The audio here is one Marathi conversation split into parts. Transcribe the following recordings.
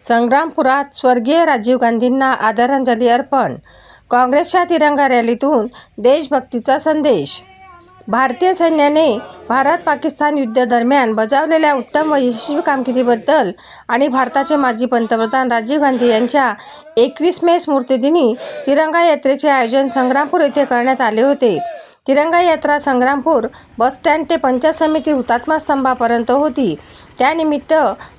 संग्रामपुरात स्वर्गीय राजीव गांधींना आदरांजली अर्पण. काँग्रेसच्या तिरंगा रॅलीतून देशभक्तीचा संदेश. भारतीय सैन्याने भारत-पाकिस्तान युद्धादरम्यान बजावलेल्या उत्तम व यशस्वी कामगिरीबद्दल आणि भारताचे माजी पंतप्रधान राजीव गांधी यांच्या 21 मे स्मृतिदिनी तिरंगा यात्रेचे आयोजन संग्रामपूर येथे करण्यात आले होते. तिरंगा यात्रा संग्रामपूर बसस्टँड ते पंचायत समिती हुतात्मा स्तंभापर्यंत होती. त्यानिमित्त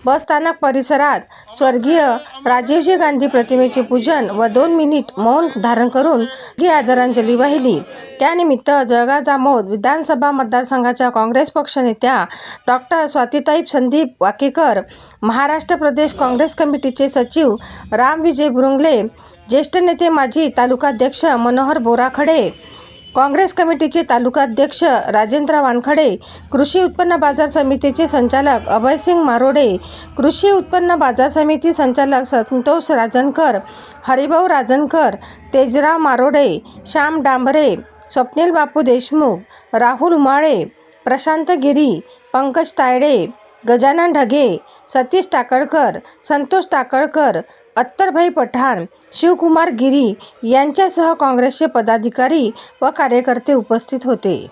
बसस्थानक परिसरात स्वर्गीय राजीवजी गांधी प्रतिमेचे पूजन व 2 मिनिट मौन धारण करून ही आदरांजली वाहिली. त्यानिमित्त जळगाव जामोद विधानसभा मतदारसंघाच्या काँग्रेस पक्ष नेत्या डॉ. स्वातीताई संदीप वाकेकर, महाराष्ट्र प्रदेश काँग्रेस कमिटीचे सचिव राम विजय बुरुंगले, ज्येष्ठ नेते माजी तालुकाध्यक्ष मनोहर बोराखडे, काँग्रेस कमिटीचे तालुकाध्यक्ष राजेंद्र वानखडे, कृषी उत्पन्न बाजार समितीचे संचालक अभयसिंग मारोडे, कृषी उत्पन्न बाजार समिती संचालक संतोष राजनकर, हरिभाऊ राजनकर, तेजराव मारोडे, श्याम डांबरे, स्वप्नील बापू देशमुख, राहुल उमाळे, प्रशांत गिरी, पंकज तायडे, गजानन ढगे, सतीश टाकळकर, संतोष टाकळकर, अत्तरभाई पठाण, शिवकुमार गिरी यांच्यासह काँग्रेसचे पदाधिकारी व कार्यकर्ते उपस्थित होते.